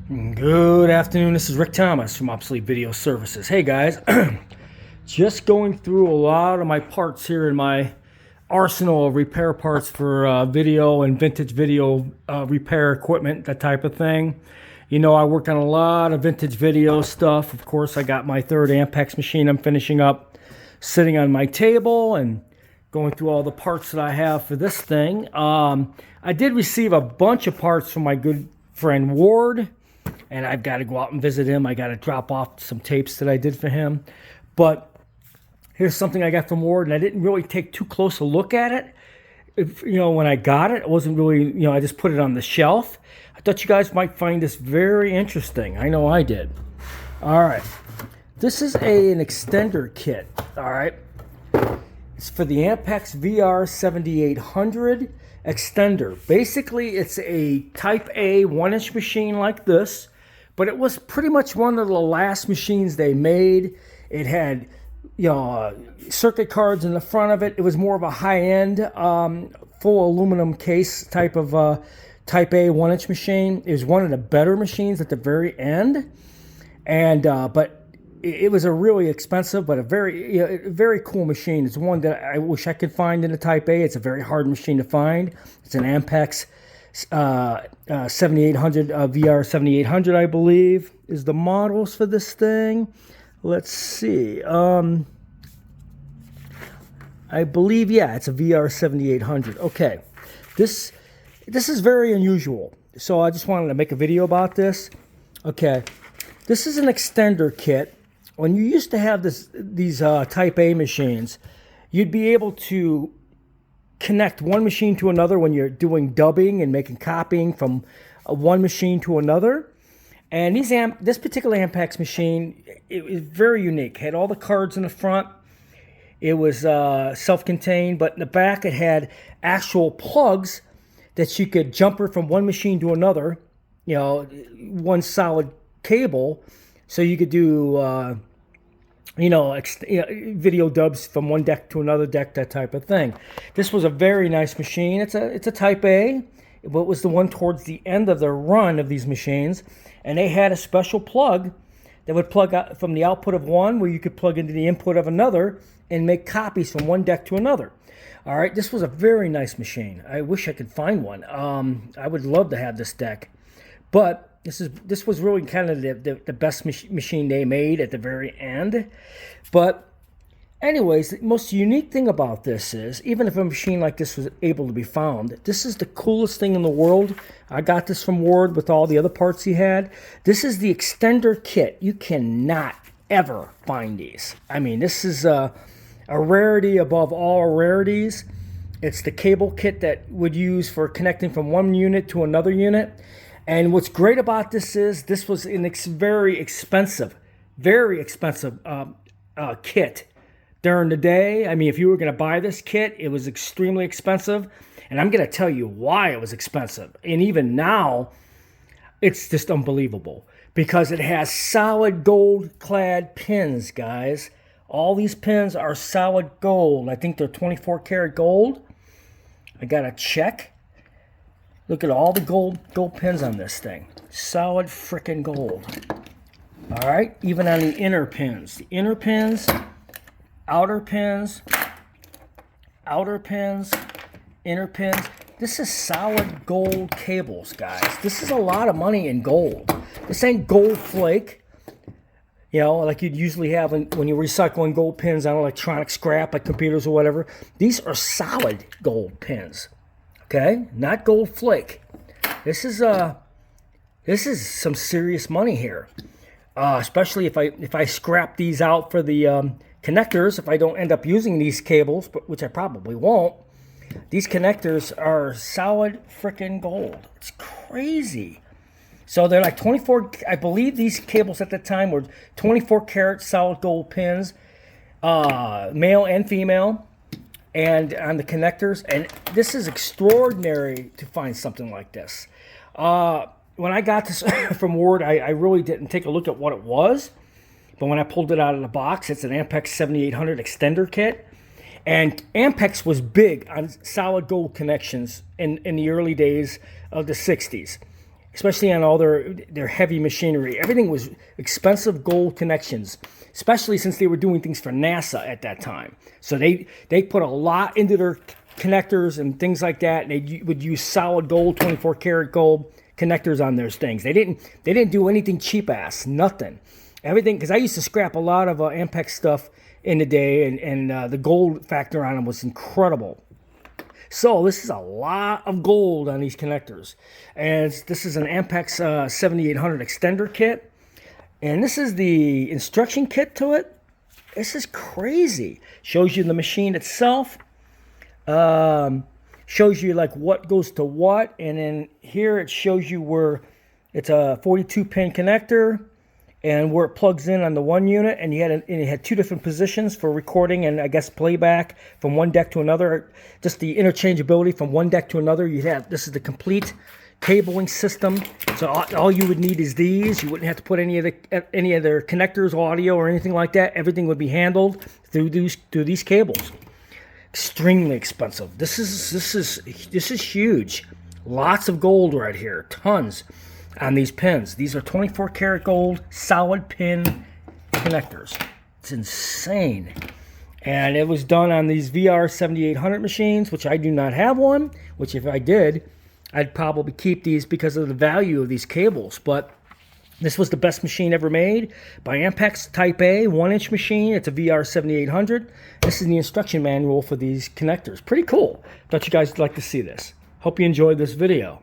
Good afternoon, this is Rick Thomas from Obsolete Video Services. Hey guys, just going through a lot of my parts here in my arsenal of repair parts for video and vintage video repair equipment, that type of thing. You know, I work on a lot of vintage video stuff. Of course, I got my third Ampex machine I'm finishing up, sitting on my table and going through all the parts that I have for this thing. I did receive a bunch of parts from my good friend Ward, and I've got to go out and visit him. I got to drop off some tapes that I did for him. But here's something I got from Ward, and I didn't really take too close a look at it. When I got it, it wasn't really, I just put it on the shelf. I thought you guys might find this very interesting. I know I did. All right. This is an extender kit. All right. It's for the Ampex VR-7800 extender. Basically, it's a Type A 1-inch machine like this, but it was pretty much one of the last machines they made. It had, circuit cards in the front of it. It was more of a high-end, full aluminum case type of Type A 1-inch machine. It was one of the better machines at the very end, and but it was a really expensive, but a very cool machine. It's one that I wish I could find in a Type A. It's a very hard machine to find. It's an Ampex 7800, VR-7800, I believe, is the models for this thing. Let's see. I believe, yeah, it's a VR-7800. Okay. This is very unusual. So I just wanted to make a video about this. Okay. This is an extender kit. When you used to have these Type A machines, you'd be able to connect one machine to another when you're doing dubbing and making copying from one machine to another. And this particular Ampex machine, it was very unique. It had all the cards in the front. It was self-contained, but in the back it had actual plugs that you could jumper from one machine to another, one solid cable, so you could do video dubs from one deck to another deck, that type of thing. This was a very nice machine. It's a Type A, but it was the one towards the end of the run of these machines, and they had a special plug that would plug out from the output of one, where you could plug into the input of another and make copies from one deck to another. All right, this was a very nice machine. I wish I could find one. I would love to have this deck, but this was really kind of the best machine they made at the very end. But anyways, the most unique thing about this is, even if a machine like this was able to be found, this is the coolest thing in the world. I got this from Ward with all the other parts he had. This is the extender kit. You cannot ever find these. I mean, this is a rarity above all rarities. It's the cable kit that would use for connecting from one unit to another unit. And what's great about this is this was a very expensive kit during the day. I mean, if you were going to buy this kit, it was extremely expensive. And I'm going to tell you why it was expensive. And even now, it's just unbelievable. Because it has solid gold-clad pins, guys. All these pins are solid gold. I think they're 24 karat gold. I got to check. Look at all the gold pins on this thing. Solid frickin' gold. All right, even on the inner pins. The inner pins, outer pins, inner pins. This is solid gold cables, guys. This is a lot of money in gold. This ain't gold flake, like you'd usually have when you're recycling gold pins on electronic scrap, like computers or whatever. These are solid gold pins. Okay, not gold flake. This is some serious money here, especially if I scrap these out for the connectors. If I don't end up using these cables, which I probably won't, these connectors are solid frickin' gold. It's crazy. So they're like 24. I believe these cables at the time were 24 karat solid gold pins, male and female. And on the connectors, and this is extraordinary to find something like this. When I got this from Ward, I really didn't take a look at what it was, but when I pulled it out of the box, it's an Ampex 7800 extender kit, and Ampex was big on solid gold connections in the early days of the 60s. especially on all their heavy machinery. Everything was expensive gold connections, especially since they were doing things for NASA at that time. So they put a lot into their connectors and things like that, and they would use solid gold, 24 karat gold connectors on those things. They didn't do anything cheap ass, nothing. Everything, because I used to scrap a lot of Ampex stuff in the day, and the gold factor on them was incredible. So this is a lot of gold on these connectors. And this is an Ampex 7800 extender kit. And this is the instruction kit to it. This is crazy. Shows you the machine itself. Shows you like what goes to what. And then here it shows you where it's a 42 pin connector and where it plugs in on the one unit, and it had two different positions for recording and I guess playback from one deck to another. Just the interchangeability from one deck to another. This is the complete cabling system. So all you would need is these. You wouldn't have to put any other connectors, audio, or anything like that. Everything would be handled through these cables. Extremely expensive. This is huge. Lots of gold right here. Tons on these pins. These are 24 karat gold solid pin connectors. It's insane. And it was done on these VR-7800 machines, which I do not have one, which if I did, I'd probably keep these because of the value of these cables. But this was the best machine ever made by Ampex Type A 1-inch machine. It's a VR-7800. This is the instruction manual for these connectors. Pretty cool. Thought you guys would like to see this. Hope you enjoyed this video.